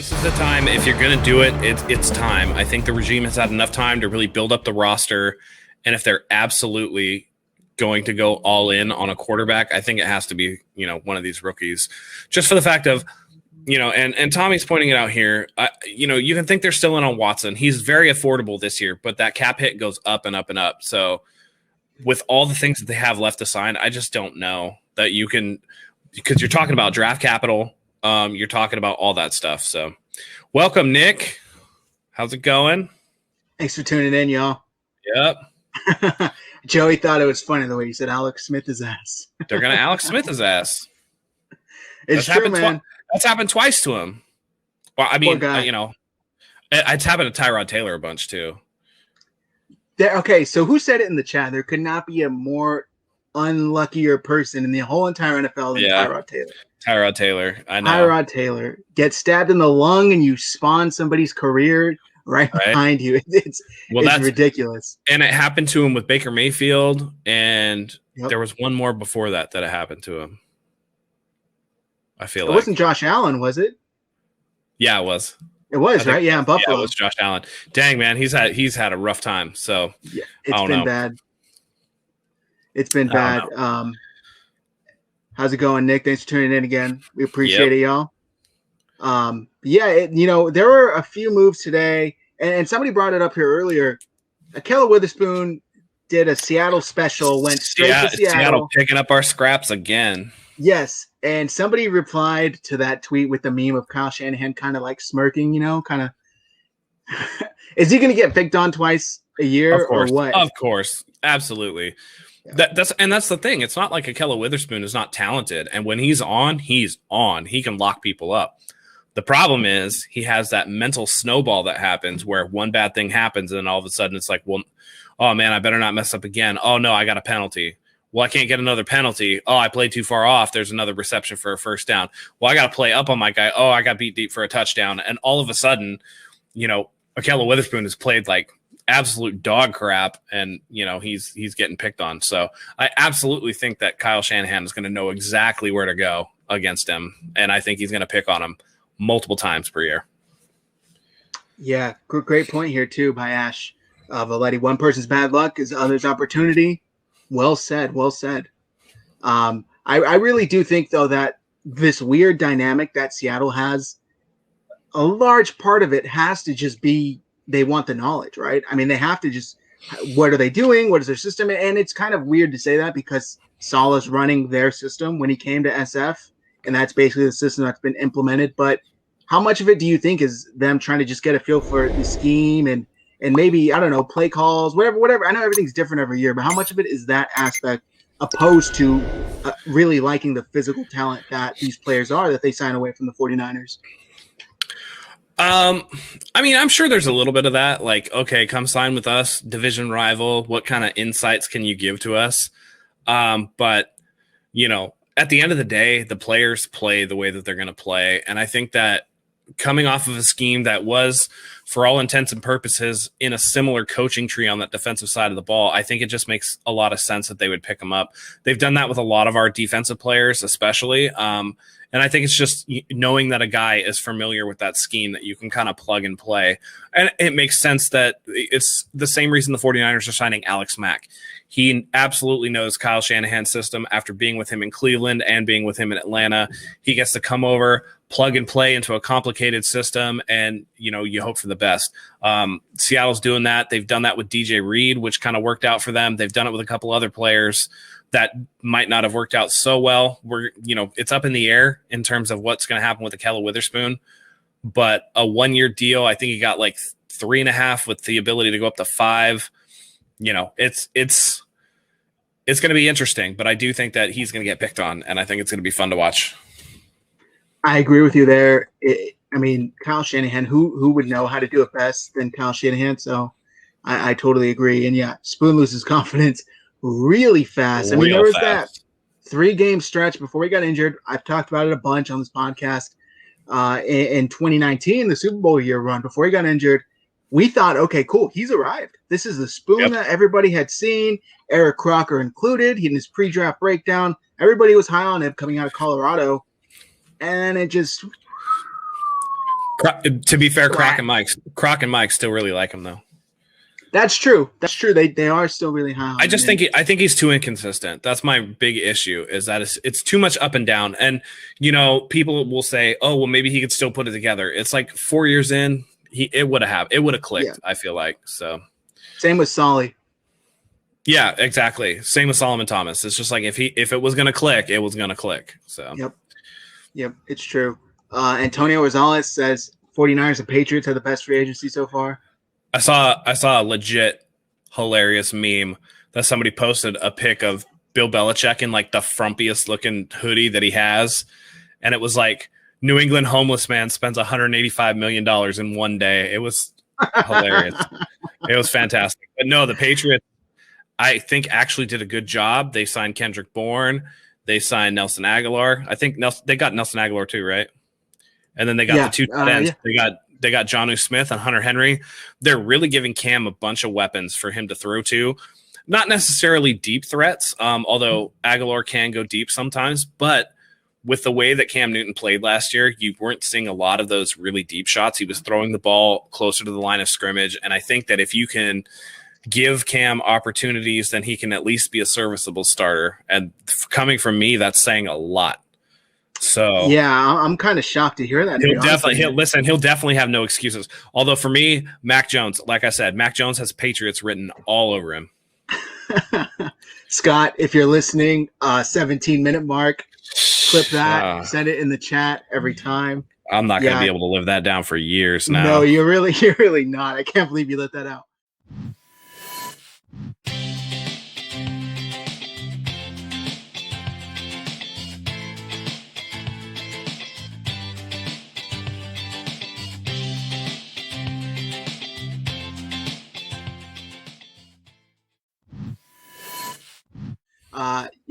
This is the time. If you're going to do it, it's time. I think the regime has had enough time to really build up the roster. And if they're absolutely going to go all in on a quarterback, I think it has to be, one of these rookies, just for the fact of, and Tommy's pointing it out here. You can think they're still in on Watson. He's very affordable this year, but that cap hit goes up and up and up. So with all the things that they have left to sign, I just don't know that you can, because you're talking about draft capital. You're talking about all that stuff. So welcome, Nick. How's it going? Thanks for tuning in, y'all. Yep. Joey thought it was funny the way you said Alex Smith his ass. They're going to Alex Smith his ass. It's true, man. That's happened twice to him. Well, I mean, it's happened to Tyrod Taylor a bunch too. Okay, so who said it in the chat? There could not be a more unluckier person in the whole entire NFL than Tyrod Taylor. Tyrod Taylor, I know. Tyrod Taylor gets stabbed in the lung and you spawn somebody's career right behind you. It's ridiculous. And it happened to him with Baker Mayfield, and there was one more before that it happened to him. I feel it wasn't Josh Allen, was it? Yeah, it was. It was, right? Yeah, in Buffalo. Yeah, it was Josh Allen. Dang, man, he's had a rough time. So yeah, it's been bad. It's been bad. How's it going, Nick? Thanks for tuning in again. We appreciate it, y'all. There were a few moves today, and somebody brought it up here earlier. Ahkello Witherspoon did a Seattle special, went straight to Seattle. Picking up our scraps again. Yes, and somebody replied to that tweet with the meme of Kyle Shanahan kind of like smirking, kind of. Is he going to get picked on twice a year or what? Of course, absolutely. Yeah. That's the thing. It's not like Ahkello Witherspoon is not talented, and when he's on, he's on. He can lock people up. The problem is he has that mental snowball that happens where one bad thing happens, and then all of a sudden it's like, well, oh man, I better not mess up again. Oh no, I got a penalty. Well, I can't get another penalty. Oh, I played too far off. There's another reception for a first down. Well, I got to play up on my guy. Oh, I got beat deep for a touchdown, and all of a sudden, Ahkello Witherspoon has played like absolute dog crap, and he's getting picked on. So I absolutely think that Kyle Shanahan is going to know exactly where to go against him, and I think he's going to pick on him multiple times per year. Yeah, great point here too by Ash Valetti. One person's bad luck is others' opportunity. Well said. I really do think though that this weird dynamic that Seattle has, a large part of it has to just be they want the knowledge, right? I mean, they have to just, what are they doing? What is their system? And it's kind of weird to say that because Saleh's running their system when he came to SF, and that's basically the system that's been implemented. But how much of it do you think is them trying to just get a feel for the scheme and maybe, I don't know, play calls, whatever. I know everything's different every year, but how much of it is that aspect opposed to really liking the physical talent that these players are that they sign away from the 49ers? I mean, I'm sure there's a little bit of that. Like, okay, come sign with us, division rival. What kind of insights can you give to us? But at the end of the day, the players play the way that they're going to play, and I think that coming off of a scheme that was, for all intents and purposes, in a similar coaching tree on that defensive side of the ball, I think it just makes a lot of sense that they would pick him up. They've done that with a lot of our defensive players, especially. And I think it's just knowing that a guy is familiar with that scheme that you can kind of plug and play. And it makes sense that it's the same reason the 49ers are signing Alex Mack. He absolutely knows Kyle Shanahan's system after being with him in Cleveland and being with him in Atlanta. He gets to come over, plug and play into a complicated system, and you hope for the best. Seattle's doing that. They've done that with DJ Reed, which kind of worked out for them. They've done it with a couple other players that might not have worked out so well. It's up in the air in terms of what's going to happen with Ahkello Witherspoon, but a 1-year deal, I think he got like 3.5 with the ability to go up to 5. It's going to be interesting, but I do think that he's going to get picked on, and I think it's going to be fun to watch. I agree with you there. Kyle Shanahan, who would know how to do it best than Kyle Shanahan? So I totally agree. And yeah, Spoon loses confidence really fast. There was that 3-game stretch before he got injured. I've talked about it a bunch on this podcast. In 2019, the Super Bowl year run, before he got injured, we thought, okay, cool, he's arrived. This is the Spoon that everybody had seen, Eric Crocker included. He in his pre-draft breakdown, everybody was high on him coming out of Colorado, and it just To be fair, Croc and Mike still really like him though. That's true. That's true. They are still really high on him. I think he's too inconsistent. That's my big issue, is that it's too much up and down. And people will say, "Oh, well, maybe he could still put it together." It's like 4 years in, it would have clicked. Yeah. I feel like so. Same with Solly. Yeah, exactly. Same with Solomon Thomas. It's just like if it was gonna click, it was gonna click. So yep, it's true. Antonio Rosales says 49ers and Patriots have the best free agency so far. I saw a legit hilarious meme that somebody posted a pic of Bill Belichick in like the frumpiest looking hoodie that he has, and it was like New England homeless man spends $185 million in one day. It was hilarious. It was fantastic. But no, the Patriots, I think, actually did a good job. They signed Kendrick Bourne. They signed Nelson Aguilar. I think they got Nelson Aguilar too, right? And then they got the two tight ends. Yeah. They got Jonnu Smith and Hunter Henry. They're really giving Cam a bunch of weapons for him to throw to. Not necessarily deep threats, although Aguilar can go deep sometimes. But with the way that Cam Newton played last year, you weren't seeing a lot of those really deep shots. He was throwing the ball closer to the line of scrimmage. And I think that if you can give Cam opportunities, then he can at least be a serviceable starter. And coming from me, that's saying a lot. So yeah, I'm kind of shocked to hear that. He'll definitely have no excuses. Although for me, Mac Jones, like I said, Mac Jones has Patriots written all over him. Scott, if you're listening, 17-minute mark, clip that, send it in the chat every time. I'm not going to be able to live that down for years now. No, you're really not. I can't believe you let that out.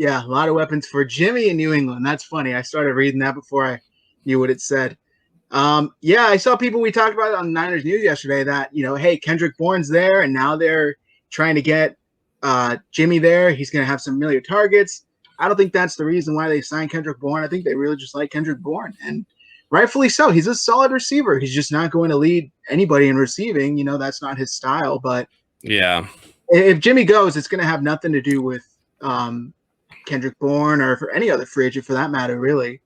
A lot of weapons for Jimmy in New England. That's funny. I started reading that before I knew what it said. I saw people we talked about on Niners News yesterday that, hey, Kendrick Bourne's there, and now they're trying to get Jimmy there. He's going to have some familiar targets. I don't think that's the reason why they signed Kendrick Bourne. I think they really just like Kendrick Bourne, and rightfully so. He's a solid receiver. He's just not going to lead anybody in receiving. That's not his style. But yeah, if Jimmy goes, it's going to have nothing to do with Kendrick Bourne or for any other free agent for that matter, really.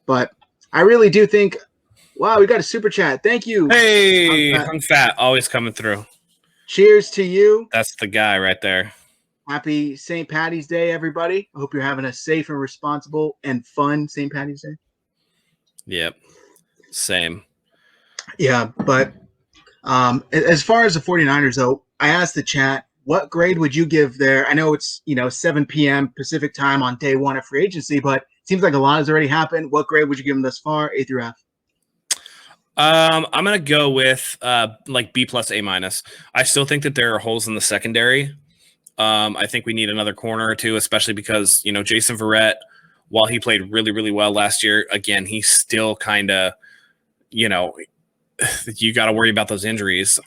But I really do think, wow, we got a super chat. Thank you. Hey, Hung Fat, always coming through. Cheers to you. That's the guy right there. Happy St. Paddy's Day, everybody. I hope you're having a safe and responsible and fun St. Paddy's Day. Yep. Same. Yeah, but as far as the 49ers, though, I asked the chat, what grade would you give there? I know it's 7 p.m. Pacific time on day one of free agency, but it seems like a lot has already happened. What grade would you give them thus far, A through F? I'm gonna go with like B plus A minus. I still think that there are holes in the secondary. I think we need another corner or two, especially because Jason Verrett, while he played really, really well last year, again he's still kind of you got to worry about those injuries.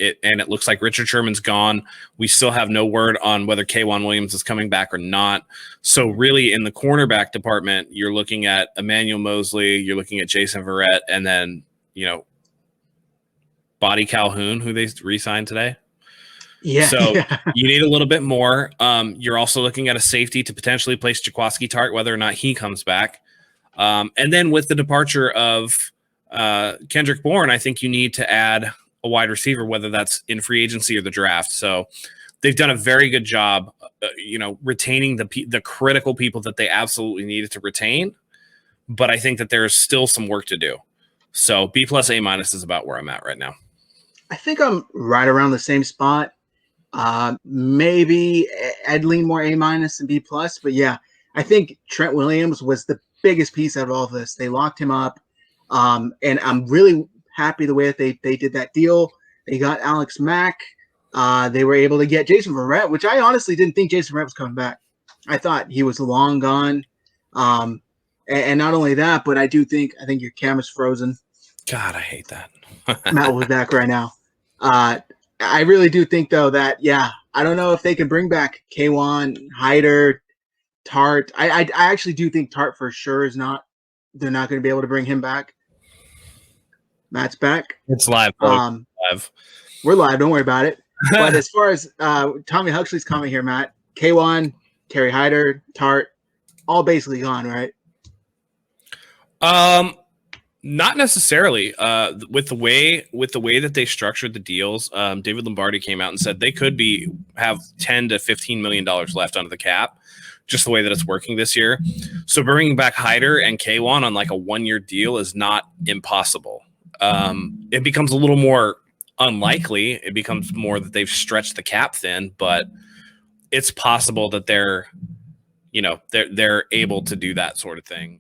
It looks like Richard Sherman's gone. We still have no word on whether K'Wan Williams is coming back or not. So really in the cornerback department, you're looking at Emmanuel Mosley, you're looking at Jason Verrett, and then, Bodie Calhoun, who they re-signed today. Yeah. So you need a little bit more. You're also looking at a safety to potentially place Jaquiski Tartt, whether or not he comes back. And then with the departure of Kendrick Bourne, I think you need to add a wide receiver, whether that's in free agency or the draft. So they've done a very good job, retaining the critical people that they absolutely needed to retain. But I think that there's still some work to do. So B plus A minus is about where I'm at right now. I think I'm right around the same spot. Maybe I'd lean more A minus and B plus, but yeah, I think Trent Williams was the biggest piece out of all of this. They locked him up. And I'm really happy the way that they did that deal. They got Alex Mack. They were able to get Jason Verrett, which I honestly didn't think Jason Verrett was coming back. I thought he was long gone. And not only that, but I think your camera's frozen. God, I hate that. Matt will be back right now. I really do think, though, that, I don't know if they can bring back K'Wan, Hyder, Tartt. I actually do think Tartt for sure they're not going to be able to bring him back. Matt's back. It's live. Live. We're live. Don't worry about it. But as far as Tommy Huxley's comment here, Matt, K1, Terry Hyder, Tart, all basically gone, right? Not necessarily. With the way that they structured the deals, David Lombardi came out and said they could have $10 to $15 million left under the cap, just the way that it's working this year. So bringing back Hyder and K1 on like a 1-year deal is not impossible. It becomes a little more unlikely. It becomes more that they've stretched the cap thin, but it's possible that they're able to do that sort of thing.